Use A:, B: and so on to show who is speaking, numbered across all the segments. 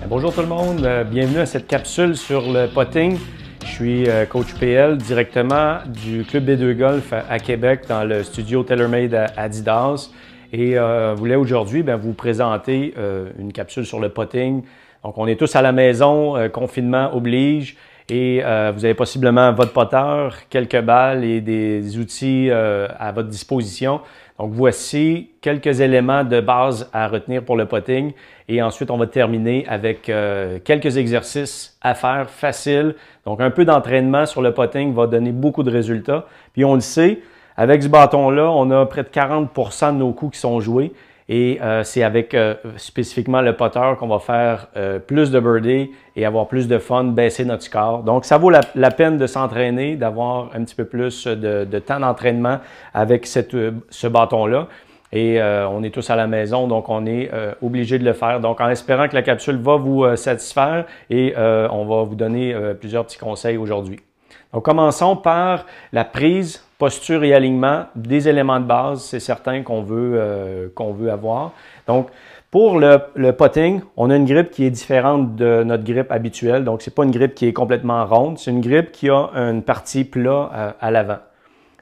A: Bonjour tout le monde, bienvenue à cette capsule sur le putting. Je suis coach PL directement du Club B2 Golf à Québec dans le studio TaylorMade à Adidas et je voulais aujourd'hui vous présenter une capsule sur le putting. Donc on est tous à la maison, confinement oblige et vous avez possiblement votre putter, quelques balles et des outils à votre disposition. Donc voici quelques éléments de base à retenir pour le putting et ensuite on va terminer avec quelques exercices à faire faciles. Donc un peu d'entraînement sur le putting va donner beaucoup de résultats. Puis on le sait, avec ce bâton-là, on a près de 40% de nos coups qui sont joués et c'est avec spécifiquement le putter qu'on va faire plus de birdies et avoir plus de fun, baisser notre score. Donc ça vaut la peine de s'entraîner, d'avoir un petit peu plus de temps d'entraînement avec ce bâton-là. Et on est tous à la maison, donc on est obligé de le faire. Donc en espérant que la capsule va vous satisfaire et on va vous donner plusieurs petits conseils aujourd'hui. Donc commençons par la prise, posture et alignement des éléments de base, c'est certain qu'on veut avoir. Donc pour le putting, on a une grippe qui est différente de notre grippe habituelle. Donc c'est pas une grippe qui est complètement ronde, c'est une grippe qui a une partie plat à l'avant.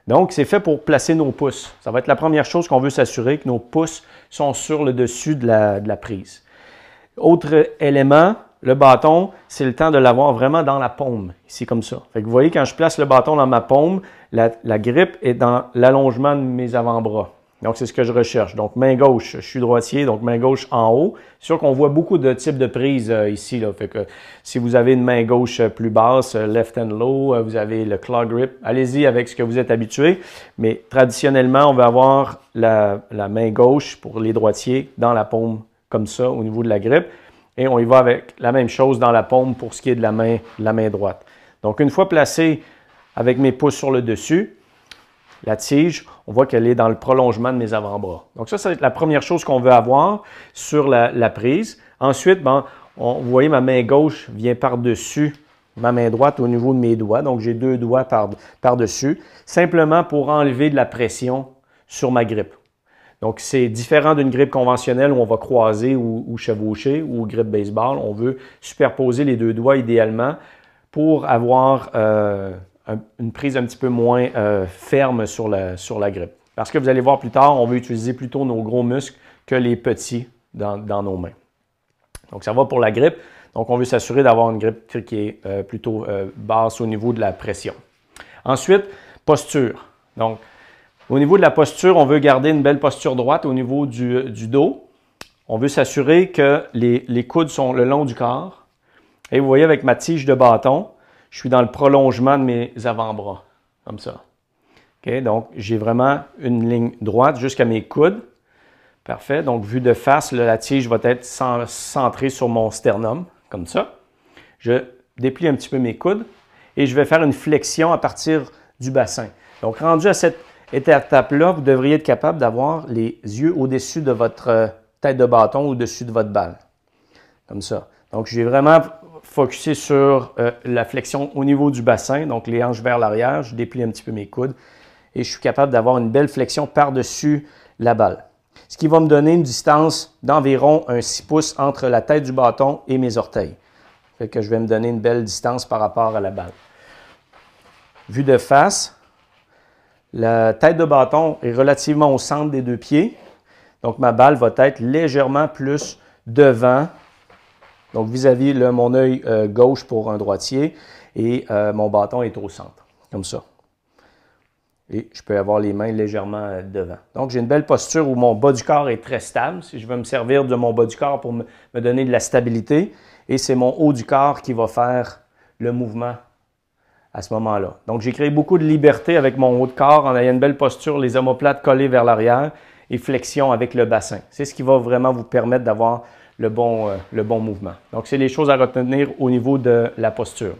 A: Donc, c'est fait pour placer nos pouces. Ça va être la première chose qu'on veut s'assurer, que nos pouces sont sur le dessus de la prise. Autre élément, le bâton, c'est le temps de l'avoir vraiment dans la paume, ici comme ça. Fait que vous voyez, quand je place le bâton dans ma paume, la grippe est dans l'allongement de mes avant-bras. Donc, c'est ce que je recherche. Donc, main gauche, je suis droitier, donc main gauche en haut. C'est sûr qu'on voit beaucoup de types de prises ici. Là. Fait que si vous avez une main gauche plus basse, left and low, vous avez le claw grip, allez-y avec ce que vous êtes habitué. Mais traditionnellement, on va avoir la main gauche pour les droitiers dans la paume comme ça au niveau de la grippe. Et on y va avec la même chose dans la paume pour ce qui est de la main droite. Donc, une fois placé avec mes pouces sur le dessus, la tige, on voit qu'elle est dans le prolongement de mes avant-bras. Donc ça va être la première chose qu'on veut avoir sur la prise. Ensuite, vous voyez, ma main gauche vient par-dessus ma main droite au niveau de mes doigts. Donc j'ai deux doigts par-dessus, simplement pour enlever de la pression sur ma grippe. Donc c'est différent d'une grippe conventionnelle où on va croiser ou chevaucher ou grippe baseball. On veut superposer les deux doigts idéalement pour avoir une prise un petit peu moins ferme sur la grippe. Parce que vous allez voir plus tard, on veut utiliser plutôt nos gros muscles que les petits dans nos mains. Donc ça va pour la grippe. Donc on veut s'assurer d'avoir une grippe qui est plutôt basse au niveau de la pression. Ensuite, posture. Donc au niveau de la posture, on veut garder une belle posture droite au niveau du dos. On veut s'assurer que les coudes sont le long du corps. Et vous voyez avec ma tige de bâton, je suis dans le prolongement de mes avant-bras, comme ça. Okay? Donc, j'ai vraiment une ligne droite jusqu'à mes coudes. Parfait. Donc, vue de face, la tige va être centrée sur mon sternum, comme ça. Je déplie un petit peu mes coudes et je vais faire une flexion à partir du bassin. Donc, rendu à cette étape-là, vous devriez être capable d'avoir les yeux au-dessus de votre tête de bâton, au-dessus de votre balle. Comme ça. Donc, j'ai vraiment focusé sur la flexion au niveau du bassin, donc les hanches vers l'arrière, je déplie un petit peu mes coudes et je suis capable d'avoir une belle flexion par-dessus la balle. Ce qui va me donner une distance d'environ un 6 pouces entre la tête du bâton et mes orteils. Fait que je vais me donner une belle distance par rapport à la balle. Vue de face, la tête de bâton est relativement au centre des deux pieds, donc ma balle va être légèrement plus devant. Donc, vis-à-vis mon œil gauche pour un droitier et mon bâton est au centre, comme ça. Et je peux avoir les mains légèrement devant. Donc, j'ai une belle posture où mon bas du corps est très stable. Si je veux me servir de mon bas du corps pour me donner de la stabilité. Et c'est mon haut du corps qui va faire le mouvement à ce moment-là. Donc, j'ai créé beaucoup de liberté avec mon haut de corps en ayant une belle posture, les omoplates collées vers l'arrière et flexion avec le bassin. C'est ce qui va vraiment vous permettre d'avoir le bon mouvement. Donc, c'est les choses à retenir au niveau de la posture.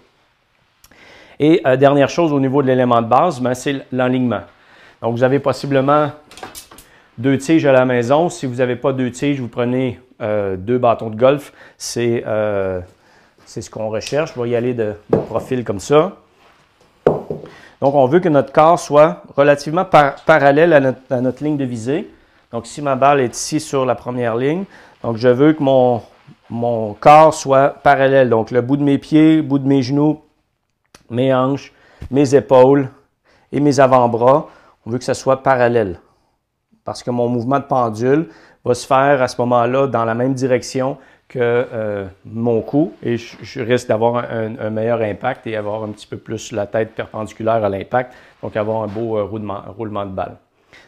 A: Et dernière chose au niveau de l'élément de base, c'est l'alignement. Donc, vous avez possiblement deux tiges à la maison. Si vous n'avez pas deux tiges, vous prenez deux bâtons de golf. C'est ce qu'on recherche. Je vais y aller de profil comme ça. Donc, on veut que notre corps soit relativement parallèle à notre ligne de visée. Donc, si ma balle est ici sur la première ligne, donc je veux que mon corps soit parallèle. Donc, le bout de mes pieds, bout de mes genoux, mes hanches, mes épaules et mes avant-bras, on veut que ça soit parallèle. Parce que mon mouvement de pendule va se faire à ce moment-là dans la même direction que mon cou et je risque d'avoir un meilleur impact et avoir un petit peu plus la tête perpendiculaire à l'impact, donc avoir un beau roulement de balle.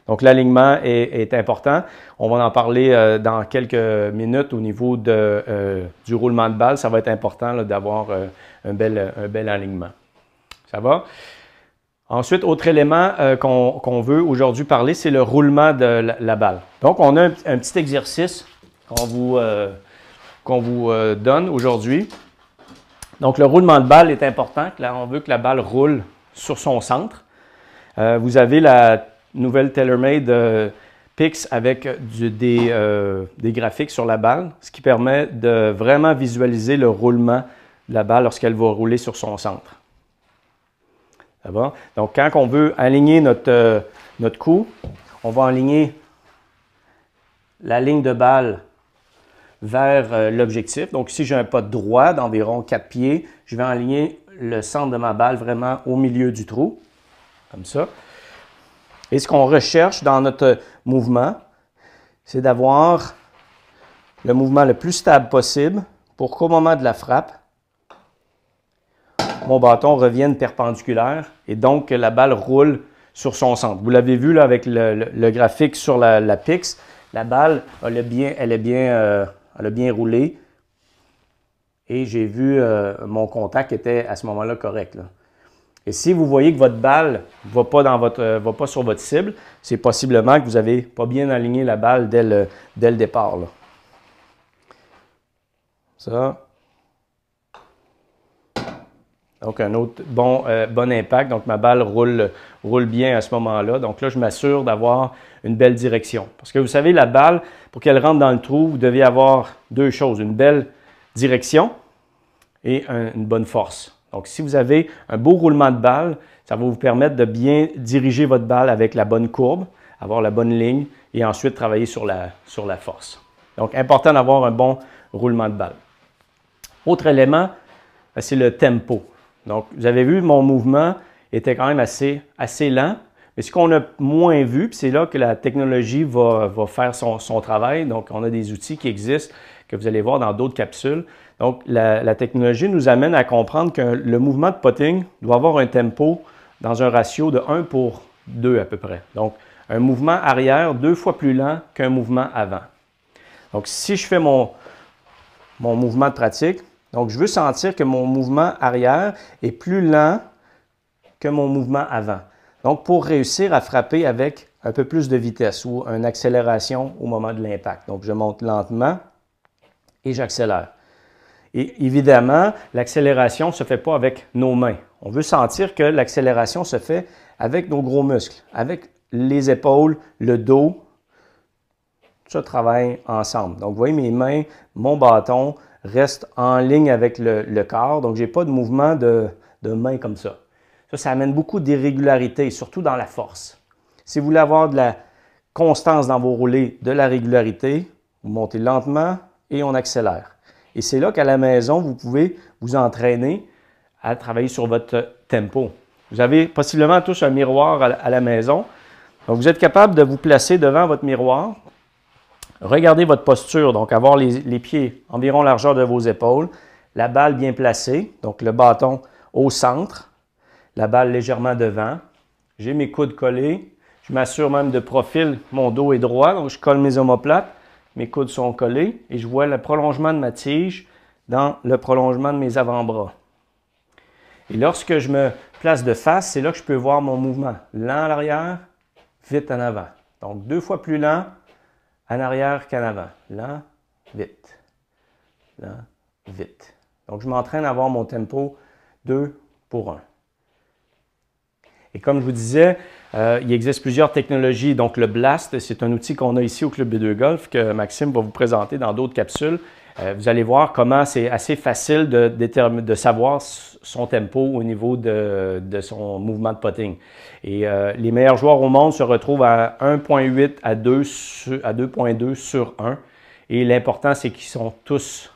A: Donc l'alignement est important. On va en parler dans quelques minutes au niveau du roulement de balle. Ça va être important d'avoir un bel alignement. Ça va? Ensuite, autre élément qu'on veut aujourd'hui parler, c'est le roulement de la balle. Donc, on a un petit exercice qu'on vous donne aujourd'hui. Donc, le roulement de balle est important. Là, on veut que la balle roule sur son centre. Vous avez la nouvelle TaylorMade Pix avec des graphiques sur la balle, ce qui permet de vraiment visualiser le roulement de la balle lorsqu'elle va rouler sur son centre. Ça va? Donc, quand on veut aligner notre cou, on va aligner la ligne de balle vers l'objectif. Donc, ici, j'ai un pas droit d'environ 4 pieds. Je vais aligner le centre de ma balle vraiment au milieu du trou, comme ça. Et ce qu'on recherche dans notre mouvement, c'est d'avoir le mouvement le plus stable possible pour qu'au moment de la frappe, mon bâton revienne perpendiculaire et donc que la balle roule sur son centre. Vous l'avez vu là, avec le graphique sur la Pix, la balle elle a bien roulé et j'ai vu mon contact était à ce moment-là correct. Là. Et si vous voyez que votre balle ne va pas sur votre cible, c'est possiblement que vous n'avez pas bien aligné la balle dès le départ. Là. Ça. Donc, un autre bon impact. Donc, ma balle roule bien à ce moment-là. Donc là, je m'assure d'avoir une belle direction. Parce que vous savez, la balle, pour qu'elle rentre dans le trou, vous devez avoir deux choses. Une belle direction et une bonne force. Donc, si vous avez un beau roulement de balle, ça va vous permettre de bien diriger votre balle avec la bonne courbe, avoir la bonne ligne et ensuite travailler sur la force. Donc, important d'avoir un bon roulement de balle. Autre élément, c'est le tempo. Donc, vous avez vu, mon mouvement était quand même assez lent. Mais ce qu'on a moins vu, puis c'est là que la technologie va faire son travail. Donc, on a des outils qui existent que vous allez voir dans d'autres capsules. Donc, la technologie nous amène à comprendre que le mouvement de putting doit avoir un tempo dans un ratio de 1 pour 2 à peu près. Donc, un mouvement arrière 2 fois plus lent qu'un mouvement avant. Donc, si je fais mon mouvement de pratique, donc je veux sentir que mon mouvement arrière est plus lent que mon mouvement avant. Donc, pour réussir à frapper avec un peu plus de vitesse ou une accélération au moment de l'impact. Donc, je monte lentement et j'accélère. Et évidemment, l'accélération ne se fait pas avec nos mains. On veut sentir que l'accélération se fait avec nos gros muscles, avec les épaules, le dos. Tout ça travaille ensemble. Donc, vous voyez, mes mains, mon bâton restent en ligne avec le corps. Donc, je n'ai pas de mouvement de main comme ça. Ça amène beaucoup d'irrégularité, surtout dans la force. Si vous voulez avoir de la constance dans vos roulés, de la régularité, vous montez lentement et on accélère. Et c'est là qu'à la maison, vous pouvez vous entraîner à travailler sur votre tempo. Vous avez possiblement tous un miroir à la maison. Donc, vous êtes capable de vous placer devant votre miroir. Regardez votre posture, donc avoir les pieds environ largeur de vos épaules, la balle bien placée, donc le bâton au centre, la balle légèrement devant. J'ai mes coudes collés. Je m'assure même de profil, mon dos est droit, donc je colle mes omoplates. Mes coudes sont collés et je vois le prolongement de ma tige dans le prolongement de mes avant-bras. Et lorsque je me place de face, c'est là que je peux voir mon mouvement. Lent à l'arrière, vite en avant. Donc 2 fois plus lent en arrière qu'en avant. Lent, vite. Lent, vite. Donc je m'entraîne à avoir mon tempo 2 pour 1. Et comme je vous disais, il existe plusieurs technologies. Donc, le Blast, c'est un outil qu'on a ici au Club B2 Golf que Maxime va vous présenter dans d'autres capsules. Vous allez voir comment c'est assez facile de savoir son tempo au niveau de son mouvement de putting. Et les meilleurs joueurs au monde se retrouvent à 1.8 à 2.2 sur 1. Et l'important, c'est qu'ils sont tous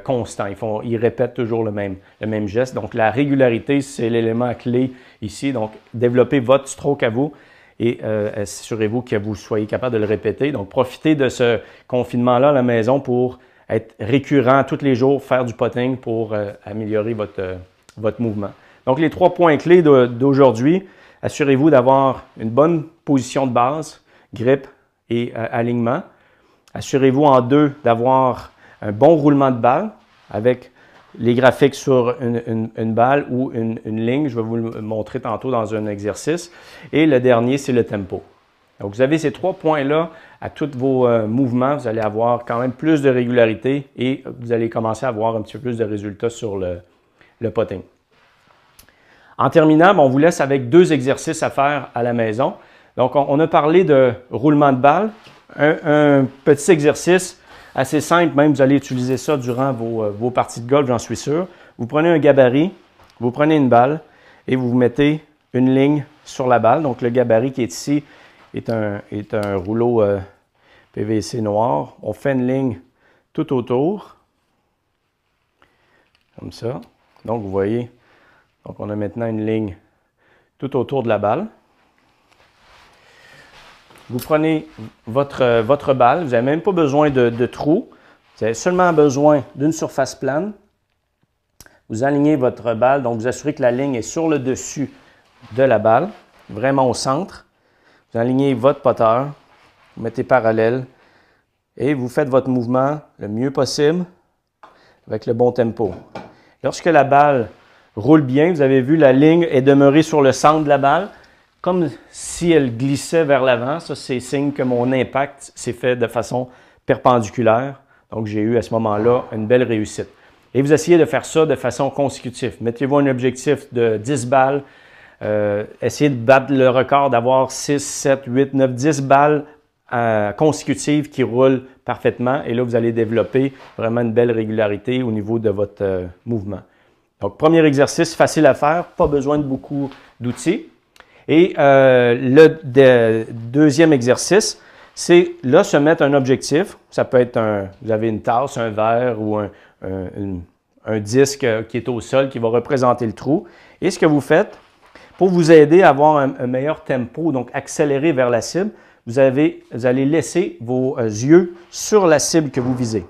A: constant. Ils répètent toujours le même geste. Donc, la régularité, c'est l'élément clé ici. Donc, développez votre stroke à vous et assurez-vous que vous soyez capable de le répéter. Donc, profitez de ce confinement-là à la maison pour être récurrent tous les jours, faire du putting pour améliorer votre mouvement. Donc, les 3 points clés d'aujourd'hui, assurez-vous d'avoir une bonne position de base, grip et alignement. Assurez-vous en 2 d'avoir un bon roulement de balle avec les graphiques sur une balle ou une ligne. Je vais vous le montrer tantôt dans un exercice. Et le dernier, c'est le tempo. Donc, vous avez ces 3 points-là à tous vos mouvements. Vous allez avoir quand même plus de régularité et vous allez commencer à avoir un petit peu plus de résultats sur le putting. En terminant, on vous laisse avec 2 exercices à faire à la maison. Donc, on a parlé de roulement de balle. Un petit exercice assez simple, même vous allez utiliser ça durant vos parties de golf, j'en suis sûr. Vous prenez un gabarit, vous prenez une balle et vous mettez une ligne sur la balle. Donc, le gabarit qui est ici est un rouleau PVC noir. On fait une ligne tout autour, comme ça. Donc, vous voyez, donc on a maintenant une ligne tout autour de la balle. Vous prenez votre balle, vous n'avez même pas besoin de trou, vous avez seulement besoin d'une surface plane. Vous alignez votre balle, donc vous assurez que la ligne est sur le dessus de la balle, vraiment au centre. Vous alignez votre putter, vous mettez parallèle et vous faites votre mouvement le mieux possible avec le bon tempo. Lorsque la balle roule bien, vous avez vu la ligne est demeurée sur le centre de la balle, comme si elle glissait vers l'avant. Ça, c'est signe que mon impact s'est fait de façon perpendiculaire. Donc, j'ai eu à ce moment-là une belle réussite. Et vous essayez de faire ça de façon consécutive. Mettez-vous un objectif de 10 balles. Essayez de battre le record d'avoir 6, 7, 8, 9, 10 balles consécutives qui roulent parfaitement. Et là, vous allez développer vraiment une belle régularité au niveau de votre mouvement. Donc, premier exercice, facile à faire, pas besoin de beaucoup d'outils. Et le deuxième exercice, c'est là se mettre un objectif. Ça peut être vous avez une tasse, un verre ou un disque qui est au sol qui va représenter le trou. Et ce que vous faites, pour vous aider à avoir un meilleur tempo, donc accélérer vers la cible, vous allez laisser vos yeux sur la cible que vous visez.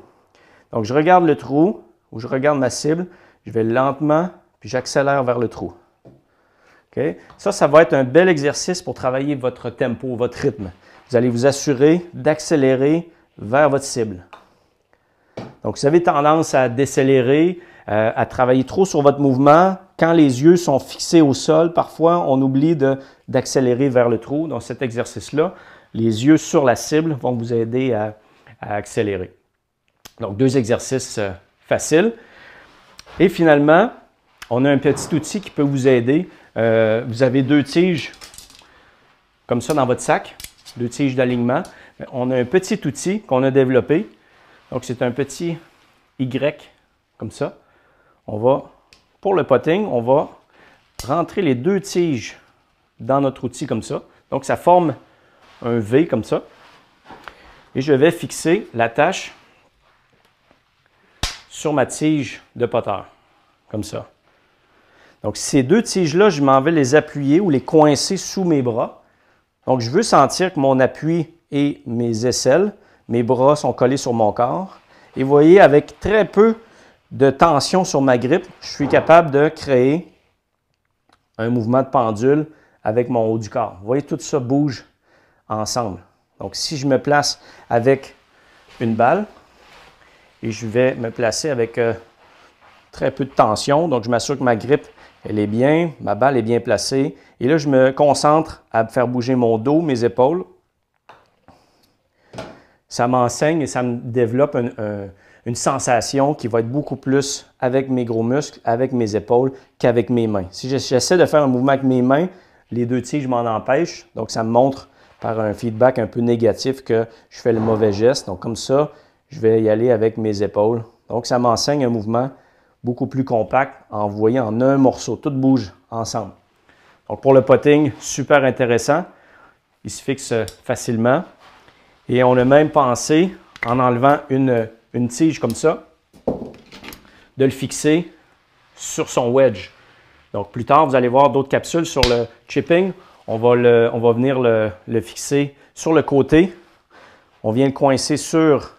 A: Donc, je regarde le trou ou je regarde ma cible, je vais lentement, puis j'accélère vers le trou. Okay? Ça va être un bel exercice pour travailler votre tempo, votre rythme. Vous allez vous assurer d'accélérer vers votre cible. Donc, si vous avez tendance à décélérer, à travailler trop sur votre mouvement, quand les yeux sont fixés au sol, parfois, on oublie d'accélérer vers le trou. Dans cet exercice-là, les yeux sur la cible vont vous aider à accélérer. Donc, 2 exercices faciles. Et finalement, on a un petit outil qui peut vous aider. Vous avez 2 tiges comme ça dans votre sac, 2 tiges d'alignement. On a un petit outil qu'on a développé. Donc, c'est un petit Y comme ça. Pour le putting, on va rentrer les 2 tiges dans notre outil comme ça. Donc, ça forme un V comme ça. Et je vais fixer l'attache sur ma tige de putter, comme ça. Donc, ces 2 tiges-là, je m'en vais les appuyer ou les coincer sous mes bras. Donc, je veux sentir que mon appui et mes aisselles, mes bras sont collés sur mon corps. Et vous voyez, avec très peu de tension sur ma grippe, je suis capable de créer un mouvement de pendule avec mon haut du corps. Vous voyez, tout ça bouge ensemble. Donc, si je me place avec une balle, et je vais me placer avec très peu de tension, donc je m'assure que ma grippe, elle est bien, ma balle est bien placée. Et là, je me concentre à faire bouger mon dos, mes épaules. Ça m'enseigne et ça me développe une sensation qui va être beaucoup plus avec mes gros muscles, avec mes épaules, qu'avec mes mains. Si j'essaie de faire un mouvement avec mes mains, les 2 tiges m'en empêchent. Donc, ça me montre par un feedback un peu négatif que je fais le mauvais geste. Donc, comme ça, je vais y aller avec mes épaules. Donc, ça m'enseigne un mouvement beaucoup plus compact en voyant en un morceau. Tout bouge ensemble. Donc, pour le putting, super intéressant. Il se fixe facilement. Et on a même pensé, en enlevant une tige comme ça, de le fixer sur son wedge. Donc, plus tard, vous allez voir d'autres capsules sur le chipping. On va venir le fixer sur le côté. On vient le coincer sur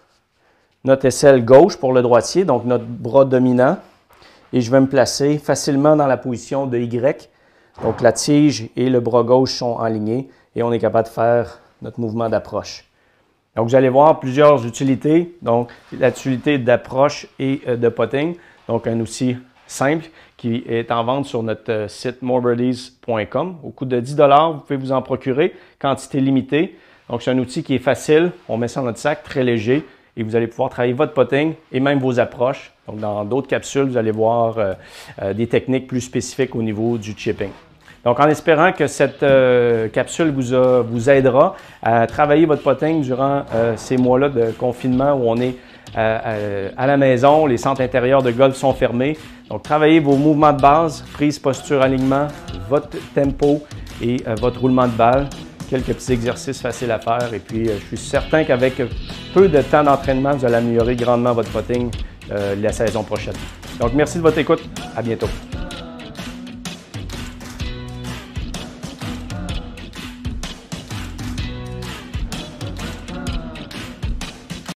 A: notre aisselle gauche pour le droitier, donc notre bras dominant. Et je vais me placer facilement dans la position de Y. Donc, la tige et le bras gauche sont alignés et on est capable de faire notre mouvement d'approche. Donc, vous allez voir plusieurs utilités. Donc, l'utilité d'approche et de potting. Donc, un outil simple qui est en vente sur notre site morebirdies.com. Au coût de 10 $, vous pouvez vous en procurer, quantité limitée. Donc, c'est un outil qui est facile. On met ça dans notre sac, très léger, et vous allez pouvoir travailler votre potting et même vos approches. Donc, dans d'autres capsules, vous allez voir des techniques plus spécifiques au niveau du chipping. Donc, en espérant que cette capsule vous aidera à travailler votre potting durant ces mois-là de confinement où on est à la maison, les centres intérieurs de golf sont fermés. Donc, travaillez vos mouvements de base, prise, posture, alignement, votre tempo et votre roulement de balle. Quelques petits exercices faciles à faire et puis je suis certain qu'avec peu de temps d'entraînement, vous allez améliorer grandement votre potting la saison prochaine. Donc, merci de votre écoute. À bientôt.